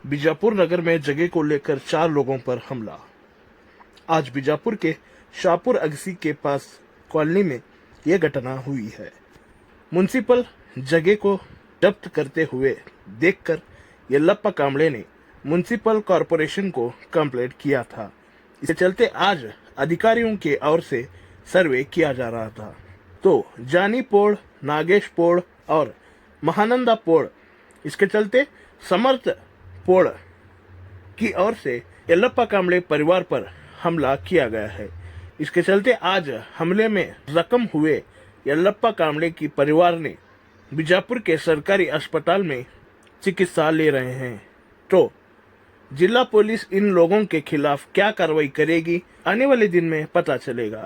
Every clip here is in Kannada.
बीजापुर नगर में जगह को लेकर 4 लोगों पर हमला। आज बीजापुर के शाहपुर अगसी के पास कॉलोनी में यह घटना हुई है। म्युनिसिपल जगह को जब्त करते हुए देखकर येल्लप्पा कांबळे ने म्युनिसिपल कॉरपोरेशन को कंप्लेंट किया था। इसके चलते आज अधिकारियों के ओर से सर्वे किया जा रहा था, तो जानी पोड़, नागेश पोड़ और महानंदा पोड़, इसके चलते समर्थ पोड़ की ओर से येल्लप्पा कांबळे परिवार पर हमला किया गया है। इसके चलते आज हमले में जख्म हुए येल्लप्पा कांबळे की परिवार ने बीजापुर के सरकारी अस्पताल में चिकित्सा ले रहे हैं। तो जिला पुलिस इन लोगों के खिलाफ क्या कार्रवाई करेगी, आने वाले दिन में पता चलेगा।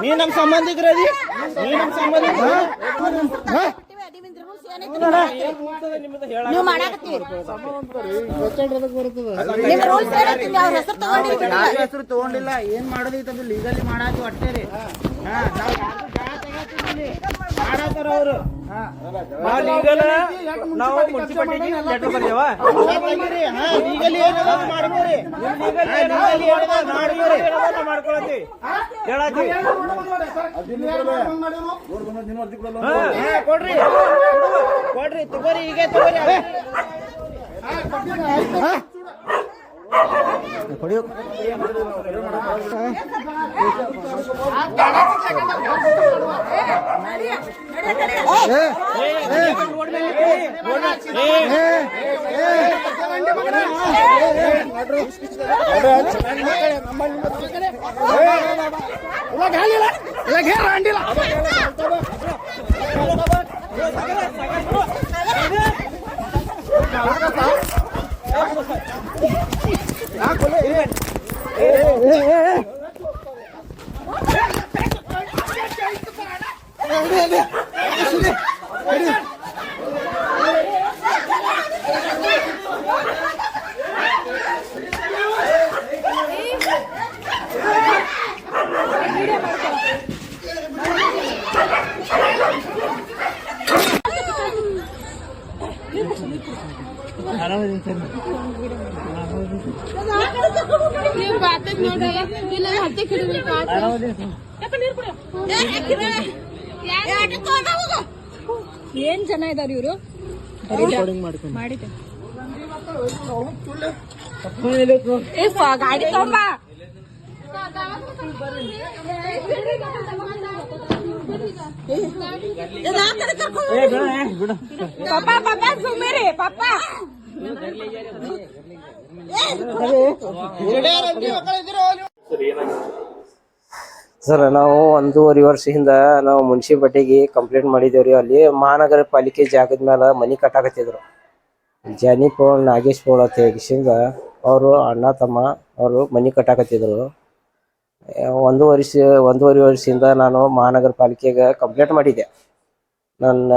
ನೀ ನಮ್ ಸಂಬಂಧಿಕರದಿ ನೀವು ಮಾಡಾಕತ್ತೀವಿ ಹೆಸರು ತಗೊಂಡಿಲ್ಲ. ಏನ್ ಮಾಡೋದೈತದು ಲೀಗಲಿ ಮಾಡಾಕ ಅಷ್ಟೇ ರೀ. ಮಾಡಾತಾರ ಅವರು ನಾವು ಮುನ್ಸಿಪಾಲಿಟಿಗೆ ಲೆಟರ್ ಬರ್ದೇವ ಲೀಗಲಿ ಮಾಡ್ಕೋರಿ, ಮಾಡ್ಕೊಳತ್ತೀವಿ ಹೇಳತ್ತೀವಿ. ಕೊಡ್ರಿ ಕೊಡ್ರಿ ತಗೋರಿ, ಈಗ ತಗೋರಿ ಕೊಡಿಯೋ ಏನ್ ಜನ ಇದಾರೆ ಇವರು ಮಾಡಿದ್ದೆ ಗಾಡಿ ತಗೊಂಬ ಪಾಪಾ ಪಾಪಾ ಸುಮೇರಿ ಪಾಪಾ ಸರ್, ನಾವು 1.5 ವರ್ಷದಿಂದ ನಾವು ಮುನ್ಸಿಪಾಲಿಟಿಗೆ ಕಂಪ್ಲೇಂಟ್ ಮಾಡಿದೇವ್ರಿ. ಅಲ್ಲಿ ಮಹಾನಗರ ಪಾಲಿಕೆ ಜಾಗದ ಮೇಲೆ ಮನಿ ಕಟ್ಟಾಕತ್ತಿದ್ರು. ಜಾನಿ ಪೋಳ್, ನಾಗೇಶ್ ಪೋಳ್ ಅಂತ ಹೇಳಿಸಿಂದ ಅವರು ಅಣ್ಣ ತಮ್ಮ ಅವರು ಮನಿ ಕಟ್ಟಾಕತ್ತಿದ್ರು. 1.5 ವರ್ಷದಿಂದ ನಾನು ಮಹಾನಗರ ಪಾಲಿಕೆಗೆ ಕಂಪ್ಲೇಂಟ್ ಮಾಡಿದ್ದೆ. ನನ್ನ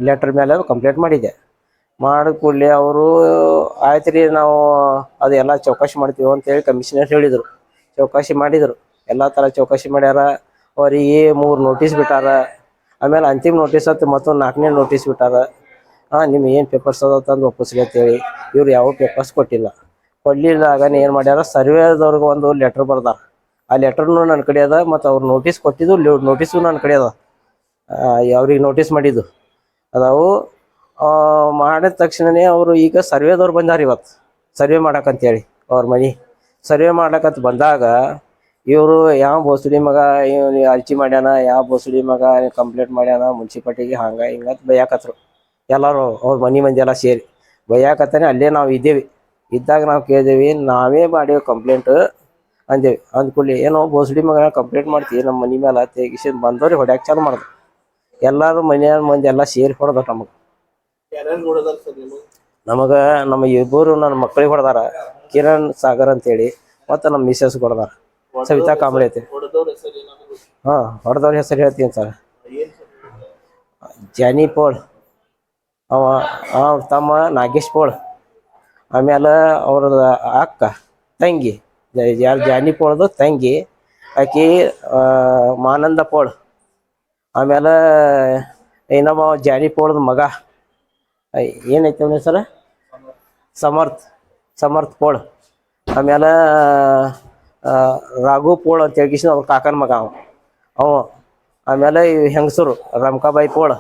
ಲೆಟರ್ ಮೇಲೆ ಕಂಪ್ಲೇಂಟ್ ಮಾಡಿದ್ದೆ. ಮಾಡಿದ ಕೂಡಲೇ ಅವರು ಆಯ್ತು ರೀ, ನಾವು ಅದೆಲ್ಲ ಚೌಕಾಶಿ ಮಾಡ್ತೀವಿ ಅಂತೇಳಿ ಕಮಿಷನರ್ ಹೇಳಿದರು. ಚೌಕಾಸಿ ಮಾಡಿದ್ರು, ಎಲ್ಲ ಥರ ಚೌಕಾಸಿ ಮಾಡ್ಯಾರ. ಅವರಿಗೆ 3 ನೋಟಿಸ್ ಬಿಟ್ಟಾರ. ಆಮೇಲೆ ಅಂತಿಮ ನೋಟಿಸ್ ಅಂತ ಮತ್ತೊಂದು 4ನೇ ನೋಟಿಸ್ ಬಿಟ್ಟಾರ. ನಿಮ್ಮ ಏನು ಪೇಪರ್ಸ್ ಅದಾವ ತಂದು ಒಪ್ಪಿಸ್ಲಿ ಅಂತೇಳಿ. ಇವ್ರು ಯಾವ ಪೇಪರ್ಸ್ ಕೊಟ್ಟಿಲ್ಲ. ಕೊಡ್ಲಿಲ್ಲಾಗನೇ ಏನು ಮಾಡ್ಯಾರ, ಸರ್ವೇದವ್ರಿಗೆ ಒಂದು ಲೆಟ್ರ್ ಬರ್ದಾರ. ಆ ಲೆಟ್ರ್ನು ನನ್ನ ಕಡೆ ಅದ, ಮತ್ತು ಅವ್ರು ನೋಟಿಸ್ ಕೊಟ್ಟಿದ್ದು ನೋಟಿಸು ನನ್ನ ಕಡೆ ಅದ. ಅವ್ರಿಗೆ ನೋಟಿಸ್ ಮಾಡಿದ್ದು ಅದಾವು. ಮಾಡಿದ ತಕ್ಷಣವೇ ಅವರು ಈಗ ಸರ್ವೇದವ್ರು ಬಂದಾರ ಇವತ್ತು ಸರ್ವೆ ಮಾಡಕ್ಕಂತೇಳಿ. ಅವ್ರ ಮನೆ ಸರ್ವೆ ಮಾಡ್ಲಕ್ಕಂತ ಬಂದಾಗ ಇವರು ಯಾವ ಬೋಸುಡಿ ಮಗ ಇವನು ಅರ್ಜಿ ಮಾಡ್ಯಾನ, ಯಾವ ಬೋಸುಡಿ ಮಗ ಕಂಪ್ಲೇಂಟ್ ಮಾಡ್ಯಾನ ಮುನ್ಸಿಪಾಲ್ಟಿಗೆ, ಹಂಗೆ ಹಿಂಗಂತ ಬೈಯಾಕತ್ರು. ಎಲ್ಲರೂ ಅವ್ರ ಮಂದಿ ಎಲ್ಲ ಸೇರಿ ಬೈಯಾಕತ್ತಾನೆ. ಅಲ್ಲೇ ನಾವು ಇದ್ದೇವೆ. ಇದ್ದಾಗ ನಾವು ಕೇಳಿದೇವಿ, ನಾವೇ ಮಾಡೇವಿ ಕಂಪ್ಲೇಂಟ್ ಅಂದೇವಿ. ಅಂದ್ಕೂಡ್ಲಿ ಏನೋ ಬೋಸುಡಿ ಮಗನ ಕಂಪ್ಲೇಂಟ್ ಮಾಡ್ತೀವಿ ನಮ್ಮ ಮನೆ ಮೇಲೆ ತೆಗಿಸಿ ಬಂದವ್ರಿಗೆ ಹೊಡ್ಯಾಕೆ ಚಾಲು ಮಾಡಿದ್ರು. ಎಲ್ಲರೂ ಮನೆಯ ಮಂದಿ ಎಲ್ಲ ಸೇರಿ ಹೊಡೆದ ನಮಗೆ ನಮ್ಮ ಇಬ್ಬರು ನನ್ನ ಮಕ್ಕಳಿಗೆ ಹೊಡೆದಾರ, ಕಿರಣ್ ಸಾಗರ್ ಅಂತೇಳಿ, ಮತ್ತು ನಮ್ಮ ಮಿಸಸ್ ಹೊಡೆದಾರ, ಸವಿತಾ ಕಾಂಬ್ಳೆ ಐತಿ. ಹೊಡೆದವ್ರ ಹೆಸರು ಹೇಳ್ತೀನಿ ಸರ್. ಜಾನಿ ಪೋಳ್, ಅವ ತಮ್ಮ ನಾಗೇಶ್ ಪೋಳ್, ಆಮೇಲೆ ಅವ್ರದ ಅಕ್ಕ ತಂಗಿ ಯಾರು ಜಾನಿ ಪೋಳ್ದು ತಂಗಿ ಆಕಿ ಮಾನಂದ ಪೋಳ್, ಆಮೇಲೆ ಇನ್ನೊಬ್ಬ ಜಾನಿ ಪೋಳ್ದ ಮಗ ಏನೈತೆ ಅವನ ಸರ ಸಮರ್ಥ್ ಪೋಳ್, ಆಮೇಲೆ ರಾಘು ಪೋಳ್ ಅಂತ ಹೇಳಿ ಅವ್ರ ಕಾಕನ ಮಗ ಅವ. ಆಮೇಲೆ ಹೆಂಗಸರು ರಮಕಾಬಾಯಿ ಪೋಳ್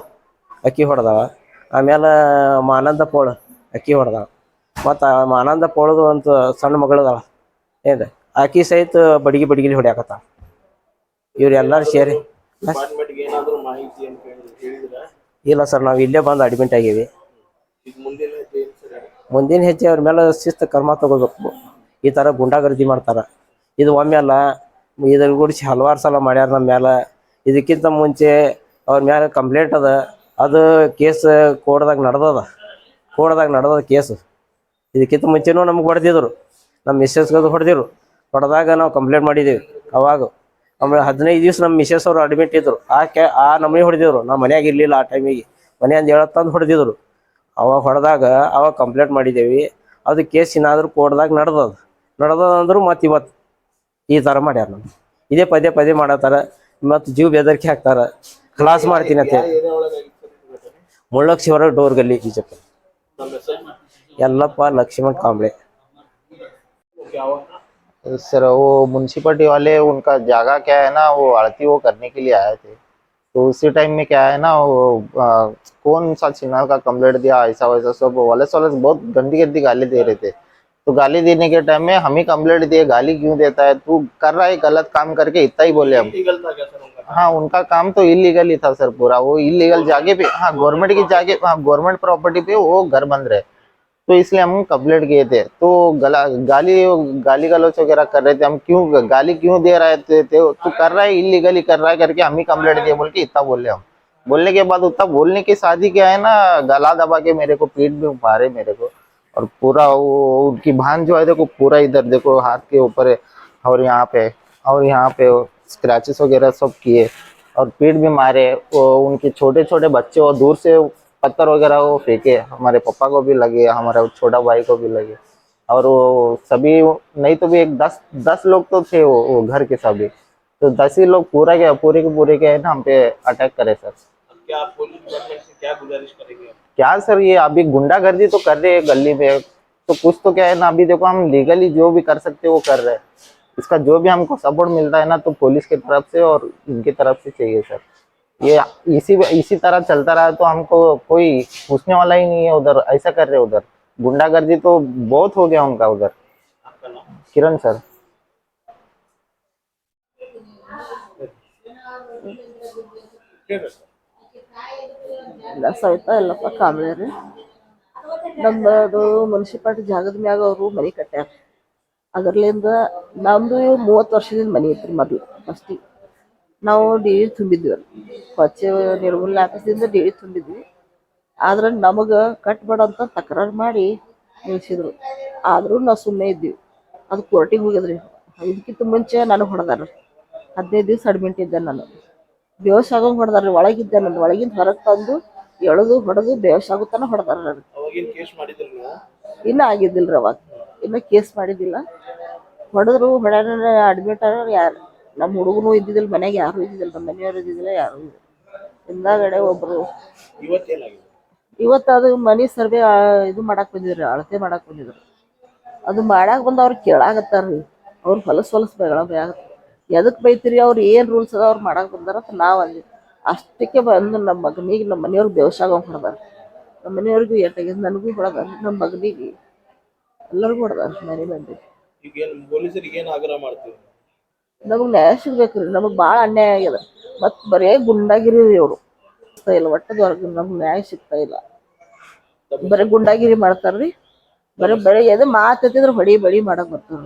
ಅಕ್ಕಿ ಹೊಡೆದವ. ಆಮೇಲೆ ಮಾನಂದ ಪೋಳ್ ಅಕ್ಕಿ ಹೊಡೆದವ. ಮತ್ತು ಮಾನಂದ ಪೋಳದು ಅಂತ ಸಣ್ಣ ಮಗಳದಾಳ ಏನು ಆಕಿ ಸಹಿತ ಬಡಿಗಿಲಿ ಹೊಡ್ಯಾಕತ್ತ. ಇವ್ರೆಲ್ಲರೂ ಸೇರಿ ಇಲ್ಲ ಸರ್, ನಾವು ಇಲ್ಲೇ ಬಂದು ಅಡ್ಮಿಟ್ ಆಗೀವಿ. ಮುಂದಿನ ಹೆಜ್ಜೆ ಅವ್ರ ಮೇಲೆ ಶಿಸ್ತು ಕ್ರಮ ತಗೋಬೇಕು. ಈ ಥರ ಗುಂಡಾಗರ್ದಿ ಮಾಡ್ತಾರೆ. ಇದು ಒಮ್ಮೆ ಅಲ್ಲ, ಇದ್ರ ಗುಡಿಸಿ ಹಲವಾರು ಸಲ ಮಾಡ್ಯಾರ ನಮ್ಮ ಮೇಲೆ. ಇದಕ್ಕಿಂತ ಮುಂಚೆ ಅವ್ರ ಮೇಲೆ ಕಂಪ್ಲೇಂಟ್ ಅದ, ಅದು ಕೇಸ್ ಕೋರ್ಟ್ದಾಗ ನಡೆದದ ಕೇಸು. ಇದಕ್ಕಿಂತ ಮುಂಚೆನೂ ನಮ್ಗೆ ಹೊಡೆದಿದ್ರು, ನಮ್ಮ ಮಿಸ್ಸಸ್ಗದು ಹೊಡೆದಿರು. ಹೊಡೆದಾಗ ನಾವು ಕಂಪ್ಲೇಂಟ್ ಮಾಡಿದ್ದೀವಿ ಅವಾಗ. ಆಮೇಲೆ 15 ದಿವ್ಸ ನಮ್ಮ ಮಿಸ್ಸಸ್ ಅವರು ಅಡ್ಮಿಟ್ ಇದ್ರು. ಆ ನಮ್ಮನೆ ಹೊಡೆದಿದ್ರು. ನಾವು ಮನ್ಯಾಗ ಇರಲಿಲ್ಲ ಆ ಟೈಮಿಗೆ, ಮನೆಯಿಂದ ಹೇಳತ್ತಂದು ಹೊಡೆದಿದ್ರು. ಅವಾಗ ಹೊಡೆದಾಗ ಅವಾಗ ಕಂಪ್ಲೇಂಟ್ ಮಾಡಿದ್ದೇವೆ. ಅದು ಕೇಸ್ ಏನಾದರೂ ಕೋರ್ಟ್ದಾಗ ನಡೆದದಂದ್ರು ಮತ್ತು ಇವತ್ತು ಈ ಥರ ಮಾಡ್ಯಾರ. ನಮ್ಮ ಇದೇ ಪದೇ ಮಾಡತ್ತಾರ. ಮತ್ತು ಜೀವ ಬೆದರಿಕೆ ಹಾಕ್ತಾರೆ, ಕ್ಲಾಸ್ ಮಾಡ್ತೀನಿ ಅಂತ. ಮುಳ್ಳಕ್ಷಿ ಹೊರಗೆ ಡೋರ್ ಗಲ್ಲಿ ಬಿಜೆಪಿ ಯಲ್ಲಪ್ಪ लक्ष्मण कांबळे। सर वो म्यूनसिपलिटी वाले उनका जगह क्या है ना, वो आड़ती वो करने के लिए आए थे। तो उसी टाइम में क्या है ना, वो कौन सा चिन्ह का कंप्लेंट दिया, ऐसा वैसा सब वाले बहुत गंदी गाली दे रहे थे। तो गाली देने के टाइम में हम ही कंप्लेंट दिए, गाली क्यों देता है, तू कर रहा है गलत काम करके, इतना ही बोले हम। हाँ, उनका काम तो इलीगल ही था सर पूरा। वो इलीगल जागे पे, हाँ गवर्नमेंट की जागे, हाँ गवर्नमेंट प्रॉपर्टी पे वो घर बन रहे, तो इसलिए हम कंप्लेंट किए थे। तो गाली गलौच वगैरह कर रहे थे। हम क्यों गाली क्यों दे रहे थे, तू कर रहा है इलीगली कर रहा है करके हम ही कंप्लेंट दिए बोल के इतना बोले हम। बोलने के बाद उतना बोलने की शादी क्या है ना, गला दबा के मेरे को पीठ भी मारे मेरे को, और पूरा वो उनकी भान जो है देखो पूरा इधर देखो हाथ के ऊपर है, और यहाँ पे स्क्रैचेस वगैरह सब किए, और पीठ भी मारे। वो उनके छोटे बच्चे और दूर से पत्थर वगैरह वो फेंके, हमारे पापा को भी लगे, हमारे छोटा भाई को भी लगे, और वो सभी नहीं तो भी एक 10 लोग तो थे वो घर के सभी, तो 10 ही लोग पूरे के पूरे है ना हम पे अटैक करे सर। क्या आप पुलिस डिपार्टमेंट से क्या गुजारिश करेंगे? क्या सर, ये अभी गुंडागर्दी तो कर रहे हैं गली में, तो कुछ तो क्या है ना, अभी देखो हम लीगली जो भी कर सकते वो कर रहे हैं। इसका जो भी हमको सपोर्ट मिलता है ना, तो पुलिस की तरफ से और इनकी तरफ से चाहिए सर। ये इसी तरह चलता रहा तो हमको कोई पूछने वाला ही नहीं है। उधर ऐसा कर रहे, उधर गुंडागर्दी तो बहुत हो गया उनका उधर। किरण सर। ಸವಿತಾ ಯಲ್ಲಪ್ಪ ಕಾಂಬ್ಳೆ ರೀ. ನಮ್ಮದು ಮುನ್ಸಿಪಾಲ್ಟಿ ಜಾಗದ ಮ್ಯಾಗ ಅವರು ಮನೆ ಕಟ್ಟ್ಯಾರ. ಅದರ್ಲಿಂದ ನಮ್ಮದು 30 ವರ್ಷದಿಂದ ಮನೆ ಐತ್ರಿ. ಮೊದಲು ಫಸ್ಟಿಗೆ ನಾವು ಡಿ.ಡಿ ತುಂಬಿದ್ವಿ, ಕೊಚ್ಚೆ ನಿರ್ಮೂಲನೆ ಆಫೀಸಿಂದ ಡಿ.ಡಿ ತುಂಬಿದ್ವಿ. ಆದ್ರೆ ನಮಗೆ ಕಟ್ಬೇಡ ಅಂತ ತಕರಾರು ಮಾಡಿ ನಿಲ್ಸಿದ್ರು. ಆದರೂ ನಾವು ಸುಮ್ಮನೆ ಇದ್ದೀವಿ. ಅದು ಕೋರ್ಟಿಗೆ ಹೋಗಿದ್ರಿ. ಇದಕ್ಕಿಂತ ಮುಂಚೆ ನನಗೆ ಹೊಡೆದಾರ. 15 ದಿವಸ ಅಡ್ಮಿಟ್ ಇದ್ದೆ ನಾನು. ಬೇವಸ್ ಆಗೋಂಗೆ ಹೊಡೆದಾರ. ಒಳಗಿದ್ದೆ ನಾನು. ಒಳಗಿಂದ ಹೊರಗೆ ತಂದು ಎಳೆದು ಹೊಡೆದು ಬೇವಸ್ ಆಗುತ್ತಾನ ಹೊಡೆದಾರ ನನಗೆ. ಇನ್ನೂ ಆಗಿದ್ದಿಲ್ಲ ರೀ ಅವಾಗ, ಇನ್ನೂ ಕೇಸ್ ಮಾಡಿದ್ದಿಲ್ಲ. ಹೊಡೆದ್ರು ಹೊಡ್ಯಾರ ಅಡ್ಮಿಟ್ ಆದ್ರೆ ಯಾರು ನಮ್ಮ ಹುಡುಗನು ಇದ್ದಿದ್ದಿಲ್ಲ ಮನ್ಯಾಗ ಯಾರು ಇದ್ದಿದ್ದಿಲ್ಲ ನಮ್ಮ ಮನೆಯವ್ರು ಇದ್ದಿದ್ದಿಲ್ಲ ಯಾರು ಹಿಂದಾಗಡೆ ಒಬ್ರು ಇವತ್ತೇನಾಗಿದೆ? ಇವತ್ತು ಅದು ಮನಿ ಸರ್ವೆ ಇದು ಮಾಡಕ್ ಬಂದಿದ್ರು ಅಳತೆ ಮಾಡಕ್ ಬಂದಿದ್ರು ಅದು ಮಾಡಾಕ್ ಬಂದು ಅವ್ರು ಕೇಳಾಕತ್ತಾರ್ರಿ ಅವ್ರು ಹೊಲಸು ಬೇಗತ್ತೆ ಎದಕ್ ಬೈತೀರಿ ಅವ್ರು ಏನ್ ರೂಲ್ಸ್ ಅದ ಅವ್ರು ಮಾಡಾಕ್ ಬಂದಾರ ಅಂತ ನಾವ್ ಅಂದ್ವಿ ಅಷ್ಟಕ್ಕೆ ಬಂದು ನಮ್ಮ ಮಗನಿಗೆ ನಮ್ಮ ಮನೆಯವ್ರಿಗೆ ಬೇವಸಾಗ ಹೊಡೆದಾರ ನಮ್ಮ ಮನೆಯವ್ರಿಗೂ ಏಟಾಗಿದೆ ನನಗೂ ಹೊಡೆದಾರ ನಮ್ಮ ಮಗನಿಗೆ ಎಲ್ಲರಿಗೂ ಹೊಡೆದಾರ ಮನೆ ಮಂದಿ ಈಗ ಏನ್ ಪೊಲೀಸರಿಗೆ ಏನ್ ಆಗ್ರಹ ಮಾಡ್ತೀವಿ? ನಮಗ್ ನ್ಯಾಯ ಸಿಗ್ಬೇಕ್ರಿ ನಮಗ್ ಭಾಳ ಅನ್ಯಾಯ ಆಗ್ಯದ ಮತ್ ಬರೇ ಗುಂಡಾಗಿರಿ ಅವರು ಇಲ್ಲ ಒಟ್ಟದವರ್ಗ ನಮ್ಗೆ ನ್ಯಾಯ ಸಿಗ್ತಾ ಇಲ್ಲ ಬರೀ ಗುಂಡಾಗಿರಿ ಮಾಡ್ತಾರ್ರಿ ಬರೀ ಎದು ಮಾತಿದ್ರೆ ಹೊಡಿ ಬಡಿ ಮಾಡಕ್ ಬರ್ತಾರ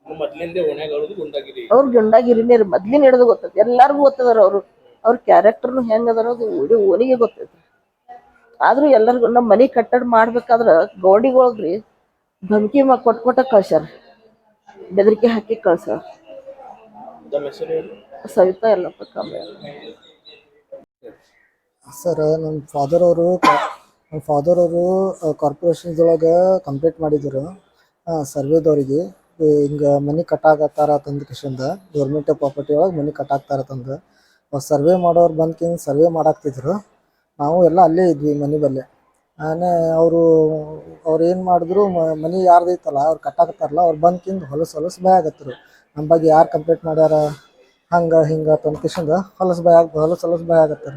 ಮೊದ್ಲಿಂದೇ ಹೊಣೆಗಾರದು ಗುಂಡಾಗಿರಿ. ಅವ್ರ ಗುಂಡಾಗಿರಿನೇ ರೀ ಮೊದ್ಲಿನ ಹಿಡಿದು ಗೊತ್ತೈತಿ ಎಲ್ಲಾರ್ಗು ಗೊತ್ತದಾರ ಅವ್ರ ಕ್ಯಾರೆಕ್ಟರ್ನು ಹೆಂಗ್ ಅದಾರ ಅದು ಓನಿಗೆ ಗೊತ್ತೈತಿ ಆದ್ರೂ ಎಲ್ಲರಿಗೂ ನಮ್ಮ ಮನಿ ಕಟ್ಟಡ ಮಾಡ್ಬೇಕಾದ್ರ ಗೌಡಿಗಳ್ರಿ ಧಮಕಿ ಕೊಟ್ಟ ಕಳ್ಸ್ಯಾರ ಬೆದರಿಕೆ ಹಾಕಿ ಕಳ್ಸ್ಯಾರ. ತಮ್ಮ ಹೆಸರು ಏನು? ಸವಿತಾ ಎಲ್ಲಪ್ಪ ಕಾಂಬೆ. ಸರ್ ನಮ್ಮ ಫಾದರ್ ಅವರು ಕಾರ್ಪೊರೇಷನ್ದೊಳಗೆ ಕಂಪ್ಲೀಟ್ ಮಾಡಿದ್ರು ಸರ್ವೇದವ್ರಿಗೆ ಹಿಂಗೆ ಮನೆ ಕಟ್ಟಾಕತ್ತಾರ ತಂದು ಕಿಶಿಂದ ಗೌರ್ಮೆಂಟ್ ಪ್ರಾಪರ್ಟಿ ಒಳಗೆ ಮನೆ ಕಟ್ಟಾಕ್ತಾರ ತಂದು ಸರ್ವೆ ಮಾಡೋರು ಬಂದ್ಕಿಂದ ಸರ್ವೆ ಮಾಡಾಕ್ತಿದ್ರು ನಾವು ಎಲ್ಲ ಅಲ್ಲೇ ಇದ್ವಿ ಮನೆ ಬಲ್ಲೇ ಆನೆ ಅವ್ರು ಏನು ಮಾಡಿದ್ರು ಮನೆ ಯಾರ್ದೈತಲ್ಲ ಅವ್ರು ಕಟ್ಟಾಕತ್ತಾರಲ್ಲ ಅವ್ರು ಬಂದ್ಕಿಂದ ಹೊಲಸು ಭಯ ಆಗತ್ತರು ನಮ್ಮ ಬಗ್ಗೆ ಯಾರು ಕಂಪ್ಲೇಂಟ್ ಮಾಡ್ಯಾರ ಹಿಂಗೆ ತಂದು ಕಿಶಿಂದ ಹೊಲಸು ಭಯ ಆಗತ್ತಾರ.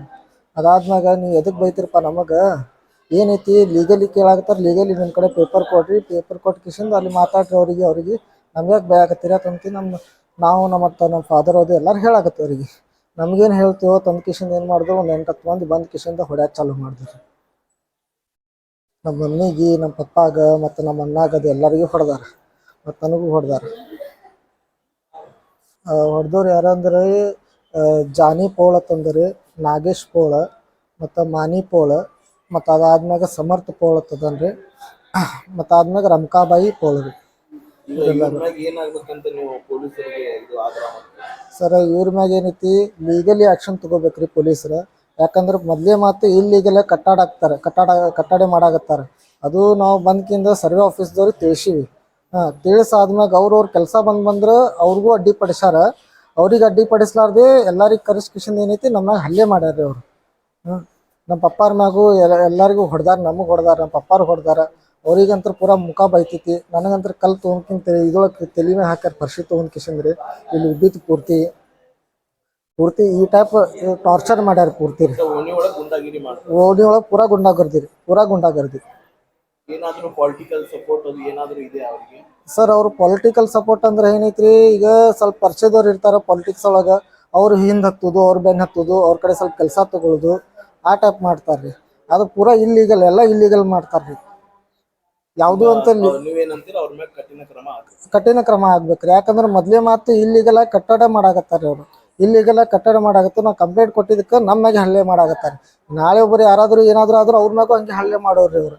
ಅದಾದ್ಮ್ಯಾಗ ನೀವು ಎದಕ್ಕೆ ಬೈತಿರಪ್ಪ ನಮಗೆ ಏನೈತಿ ಲೀಗಲಿ ಕೇಳಾಕತ್ತಾರ ಲೀಗಲಿ ನಿಮ್ಮ ಕಡೆ ಪೇಪರ್ ಕೊಡ್ರಿ ಪೇಪರ್ ಕೊಟ್ಟು ಕಿಶಿಂದ ಅಲ್ಲಿ ಮಾತಾಡ್ರಿ ಅವ್ರಿಗೆ ನಮ್ಗೆ ಯಾಕೆ ಭಯ ಆಗತ್ತೀರ ತಂತಿ ನಾವು ನಮ್ಮ ಫಾದರ್ ಅದು ಎಲ್ಲರೂ ಹೇಳಾಕತ್ತಿ ಅವ್ರಿಗೆ ನಮ್ಗೇನು ಹೇಳ್ತೀವೋ ತಂದು ಕಿಶಿಂದ ಏನು ಮಾಡಿದ್ರು ಒಂದು 8-10 ಮಂದಿ ಬಂದು ಕಿಶಿಂದ ಹೊಡ್ಯಾಕೆ ಚಾಲು ಮಾಡಿದ್ರು ನಮ್ಮ ಮಮ್ಮಿಗೆ ನಮ್ಮ ಪಪ್ಪಾಗ ಮತ್ತು ನಮ್ಮ ಅಣ್ಣಾಗದು ಎಲ್ಲರಿಗೂ ಹೊಡೆದಾರ ಮತ್ತು ನನಗೂ ಹೊಡೆದಾರ. ಹೊಡೆದವ್ರು ಯಾರಂದ್ರೆ ಜಾನಿ ಪೋಳ ಅಂತಂದ್ರಿ ನಾಗೇಶ್ ಪೋಳ ಮತ್ತು ಮಾನಿ ಪೋಳ ಮತ್ತು ಅದಾದ್ಮ್ಯಾಗ ಸಮರ್ಥ ಪೋಳ ಅಂತದನ್ರಿ ಮತ್ತು ಆದ್ಮ್ಯಾಗ ರಮಕಾಬಾಯಿ ಪೋಳ ರೀ. ಏನಾಗ್ಬೇಕಂತ ನೀವು ಪೊಲೀಸರಿಗೆ ಇದು ಆಗ್ರಹ ಮಾಡ್ತೀವಿ? ಸರ್ ಇವ್ರ ಮ್ಯಾಗ ಏನೈತಿ ಲೀಗಲಿ ಆ್ಯಕ್ಷನ್ ತಗೋಬೇಕ್ರಿ ಪೊಲೀಸರು ಯಾಕಂದ್ರೆ ಮೊದಲೇ ಮಾತು ಇಲ್ಲಿಗೆಲ್ಲ ಕಟ್ಟಡ ಮಾಡಾಕತ್ತಾರೆ ಅದು ನಾವು ಬಂದ್ಕಿಂದ ಸರ್ವೆ ಆಫೀಸ್ದವ್ರಿಗೆ ತಿಳಿಸಿವಿ ತಿಳಿಸಾದ್ಮ್ಯಾಗ ಅವ್ರವ್ರ ಕೆಲಸ ಬಂದ್ರೆ ಅವ್ರಿಗೂ ಅಡ್ಡಿಪಡಿಸ್ಯಾರ ಅವ್ರಿಗೆ ಅಡ್ಡಿಪಡಿಸ್ಲಾರ್ದೆ ಎಲ್ಲರಿಗೆ ಕರೆಸ್ಕಿಶನ್ ಏನೈತಿ ನಮ್ಮಾಗ ಹಲ್ಲೆ ಮಾಡ್ಯಾರ ಅವರು ನಮ್ಮ ಪಪ್ಪಾರ ಮ್ಯಾಗೂ ಎಲ್ಲರಿಗೂ ಹೊಡೆದಾರ ನಮಗೆ ಹೊಡೆದಾರ ನಮ್ಮ ಪಪ್ಪಾರು ಹೊಡೆದಾರ ಅವ್ರಿಗಂತ್ರ ಪೂರಾ ಮುಖ ಬೈತೈತಿ ನನಗಂತ್ರ ಕಲ್ಲು ತೊಗೊಂಡ್ಕಿಂತ ಇದೊಳಗೆ ತಲೆ ಮೇಲೆ ಹಾಕ್ಯಾರ ಪರ್ಸಿ ತೊಗೊಂಡ್ಕಿಶಂದ್ರಿ ಇಲ್ಲಿ ಉಬ್ಬಿತ್ತು ಪೂರ್ತಿ ಈ ಟೈಪ್ ಟಾರ್ಚರ್ ಮಾಡ್ಯಾರ ಪೂರ್ತಿ ರೀ ಓಣಿ ಒಳಗೆ ಗುಂಡಾಗಿರಿ ಮಾಡ್ತಾರೆ. ಓಣಿ ಒಳಗೆ ಪೂರಾ ಗುಂಡಾಗರ್ದಿ. ಏನಾದರೂ ಪೊಲಿಟಿಕಲ್ ಸಪೋರ್ಟ್ ಅದು ಏನಾದರೂ ಇದೆ ಅವರಿಗೆ? ಸರ್ ಅವರು ಪೊಲಿಟಿಕಲ್ ಸಪೋರ್ಟ್ ಅಂದ್ರೆ ಏನೈತ್ರಿ ಈಗ ಸ್ವಲ್ಪ ಪರಿಚಯದವ್ರು ಇರ್ತಾರೆ ಪಾಲಿಟಿಕ್ಸ್ ಒಳಗೆ ಅವ್ರು ಹಿಂದೆ ಹತ್ತೋದು ಅವ್ರ ಬೆನ್ನು ಹತ್ತೋದು ಅವ್ರ ಕಡೆ ಸ್ವಲ್ಪ ಕೆಲಸ ತಗೊಳ್ಳೋದು ಆ ಟೈಪ್ ಮಾಡ್ತಾರ್ರಿ ಅದು ಪೂರಾ ಎಲ್ಲ ಇಲ್ಲಿಗಲ್ ಮಾಡ್ತಾರ್ರಿ ಯಾವುದು ಅಂತ ನೀವೇನಂತೀರ ಅವ್ರ ಮೇಲೆ ಕಠಿಣ ಕ್ರಮ ಆಗ್ಬೇಕ್ರಿ ಯಾಕಂದ್ರೆ ಮೊದಲೇ ಮಾತು ಇಲ್ಲಿಗೆಲ್ಲ ಕಟ್ಟಡ ಮಾಡಾಕತ್ತಾರ್ರಿ ಅವರು ಇಲ್ಲಿಗೆಲ್ಲ ಕಟ್ಟಡ ಮಾಡಾಕತ್ತ ನಾವು ಕಂಪ್ಲೇಂಟ್ ಕೊಟ್ಟಿದ್ದಕ್ಕೆ ನಮ್ಮ ಮ್ಯಾಗೆ ಹಲ್ಲೆ ಮಾಡಾಕತ್ತಾರೆ ನಾಳೆ ಒಬ್ಬರು ಯಾರಾದರೂ ಏನಾದರೂ ಆದ್ರೂ ಅವ್ರ ಮ್ಯಾಗೂ ಹಂಗೆ ಹಲ್ಲೆ ಮಾಡೋರ್ರಿ ಅವರು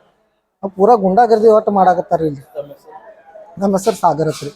ಪೂರಾ ಗುಂಡಾಗರ್ದಿ ಒಟ್ಟು ಮಾಡಾಕತ್ತಾರ ಇಲ್ಲಿ. ನಮ್ಮ ಹೆಸರು ಸಾಗರ್ ರೀ.